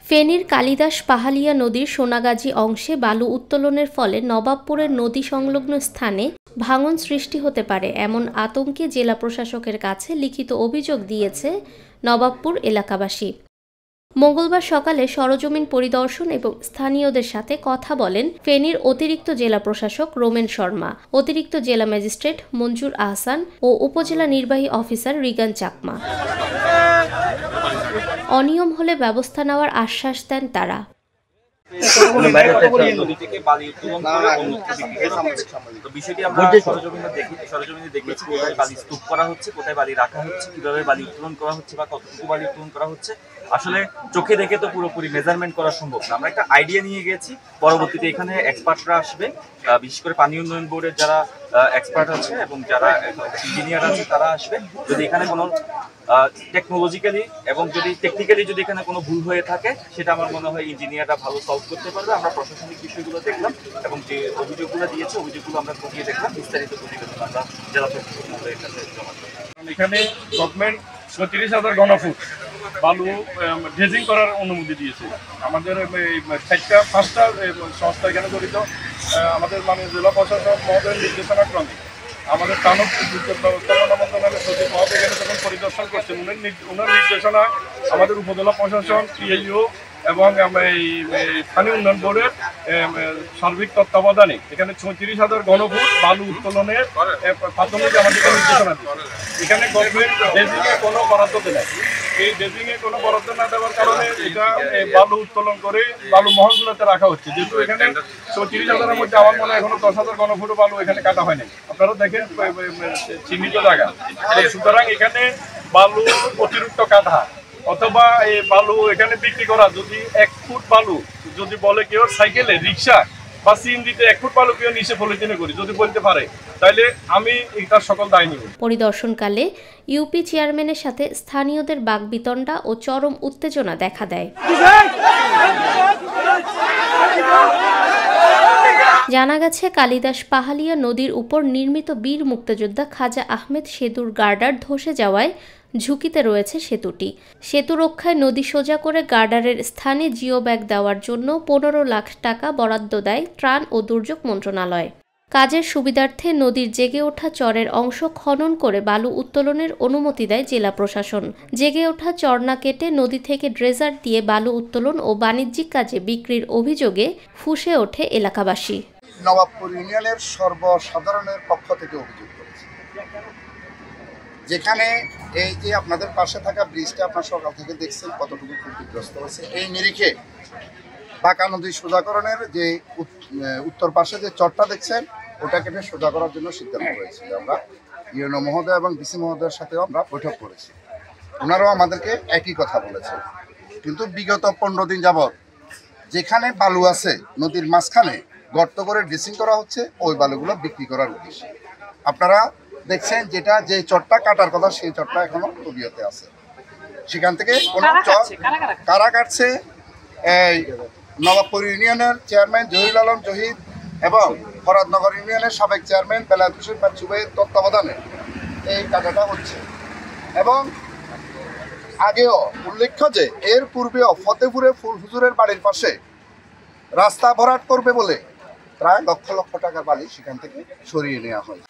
ফেনীর কালিদাস পাহালিয়া নদীর সোনাগাজী অংশে বালু উত্তোলনের ফলে নবাবপুরের নদী সংলগ্ন স্থানে ভাঙন সৃষ্টি হতে পারে এমন আতঙ্কে জেলা প্রশাসকের কাছে লিখিত অভিযোগ দিয়েছে নবাবপুর এলাকাবাসী। মঙ্গলবার সকালে সরজমিন পরিদর্শন এবং স্থানীয়দের সাথে কথা বলেন ফেনীর অতিরিক্ত জেলা প্রশাসক রোমেন শর্মা, অতিরিক্ত জেলা ম্যাজিস্ট্রেট মঞ্জুর আহসান ও উপজেলা নির্বাহী অফিসার রিগান চাকমা। অনিয়ম হলে ব্যবস্থা নেওয়ার আশ্বাস দেন তারা। বিষয়টি আমরা সরজমিনে দেখেছি কোথায় বালি স্তূপ করা হচ্ছে, কোথায় বালি রাখা হচ্ছে, কিভাবে বালি উত্তোলন করা হচ্ছে বা কতটুকু বালি উত্তোলন করা হচ্ছে। আসলে চোখে দেখে তো পুরোপুরি মেজারমেন্ট করা সম্ভব না। আমরা একটা আইডিয়া নিয়ে গেছি, পরবর্তীতে এখানে এক্সপার্টরা আসবে, বিশেষ করে পানি উন্নয়ন বোর্ডের যারা এক্সপার্ট আছে এবং যারা ইঞ্জিনিয়ার আছে তারা আসবে। যদি এখানে কোনো টেকনোলজিক্যালি এবং যদি টেকনিক্যালি যদি এখানে কোনো ভুল হয়ে থাকে সেটা আমার মনে হয় ইঞ্জিনিয়াররা ভালো সলভ করতে পারবে। আমরা প্রশাসনিক বিষয়গুলো দেখলাম এবং যে অভিযোগগুলো দিয়েছে ওভিযোগগুলো আমরা খতিয়ে দেখলাম। বিস্তারিত প্রতিবেদন আমরা জেলা প্রশাসনের কাছে জমা দেব। এখানে গভর্নমেন্ট ৩৬,০০০ ঘনফুট বালু ড্রেজিং করার অনুমতি দিয়েছে। আমাদের পাঁচটা সংস্থা এখানে জড়িত। আমাদের মাননীয় জেলা প্রশাসক মহোদয়ের নির্দেশনাক্রমে আমাদের টানক বিদ্যুৎ ব্যবস্থাপনা মন্ত্রণালয়ের সচিব মহোদয় এখানে যখন পরিদর্শন করছেন, ওনার নির্দেশনায় আমাদের উপজেলা প্রশাসন, পিআইও এবং এই পানি উন্নয়ন বোর্ডের সার্বিক তত্ত্বাবধানে এখানে ৩৬,০০০ ঘনফুট বালু উত্তোলনের প্রাথমিক আমাদেরকে নির্দেশনা দিচ্ছে। এখানে গভর্নমেন্ট ড্রেজিংয়ে কোনো বরাদ্দ দেয়, এই ড্রেজিংয়ে কোনো বরাদ্দ না দেওয়ার কারণে এটা বালু উত্তোলন করে বালু মহলগুলোতে রাখা হচ্ছে। যেহেতু এখানে ৩৬,০০০-এর মধ্যে আমার মনে হয় এখনো ১০,০০০ ঘনফুট বালু এখানে কাটা হয় নাই। আপনারা দেখেন চিহ্নিত জায়গা। সুতরাং এখানে বালু অতিরিক্ত কাটা অথবা এই বালু এখানে বিক্রি করা, যদি ১ ফুট বালু যদি বলে কেউ সাইকেলে, রিক্সা বা সিএনজিতে ১ ফুট বালু কেউ নিচে পলিথিনে করি যদি বলতে পারে, তাইলে আমি এটার সকল দায় নিব। পরিদর্শনকালে ইউপি চেয়ারম্যানের সাথে স্থানীয়দের বাকবিতণ্ডা ও চরম উত্তেজনা দেখা দেয়। জানা গেছে, কালিদাস পাহালিয়া নদীর উপর নির্মিত বীর মুক্তিযোদ্ধা খাজা আহমেদ সেতুর গার্ডার ধসে যাওয়ায় ঝুঁকিতে রয়েছে সেতুটি। সেতু রক্ষায় নদী সোজা করে গার্ডারের স্থানে জিও ব্যাগ দেওয়ার জন্য ১৫ লাখ টাকা বরাদ্দ দেয় ত্রাণ ও দুর্যোগ মন্ত্রণালয়। কাজের সুবিধার্থে নদীর জেগে ওঠা চরের অংশ খনন করে বালু উত্তোলনের অনুমতি দেয় জেলা প্রশাসন। জেগে ওঠা চর না কেটে নদী থেকে ড্রেজার দিয়ে বালু উত্তোলন ও বাণিজ্যিক কাজে বিক্রির অভিযোগে ফুঁসে ওঠে এলাকাবাসী। নবাবপুর ইউনিয়নের সর্বসাধারণের পক্ষ থেকে অভিযোগ করেছে, যেখানে এই যে আপনাদের পাশে থাকা ব্রিজটা আপনার সকাল থেকে দেখছেন কতটুকু ক্ষতিগ্রস্ত হয়েছে। এই নিরিখে বাঁকা নদী সোজাকরণের যে উত্তর পাশে যে চরটা দেখছেন ওটা কেটে সোজা করার জন্য সিদ্ধান্ত হয়েছিল। আমরা ইউএনও মহোদয় এবং ডিসি মহোদয়ের সাথেও আমরা বৈঠক করেছি, ওনারাও আমাদেরকে একই কথা বলেছে। কিন্তু বিগত ১৫ দিন যাবৎ যেখানে বালু আছে নদীর মাঝখানে গর্ত করে ড্রেসিং করা হচ্ছে, ওই বালুগুলো বিক্রি করার উদ্দেশ্যে। আপনারা দেখছেন যেটা যে চরটা কাটার কথা সেই চরটা এখনো তবিয়তে আছে। সেখান থেকে কোনো কারা কাটছে, এই নবাবপুর ইউনিয়নের চেয়ারম্যান জহিরুল আলম জহির এবং ফরাদনগর ইউনিয়নের সাবেক চেয়ারম্যান বেলায়েত হোসেন বাচ্চুভাইয়ের তত্ত্বাবধানে এই কাটাটা হচ্ছে। এবং আগেও উল্লেখ্য যে এর পূর্বেও ফতেপুরে ফুল হুজুরের বাড়ির পাশে রাস্তা ভরাট করবে বলে প্রায় লক্ষ লক্ষ টাকার বালি সেখান থেকে সরিয়ে নেওয়া হয়।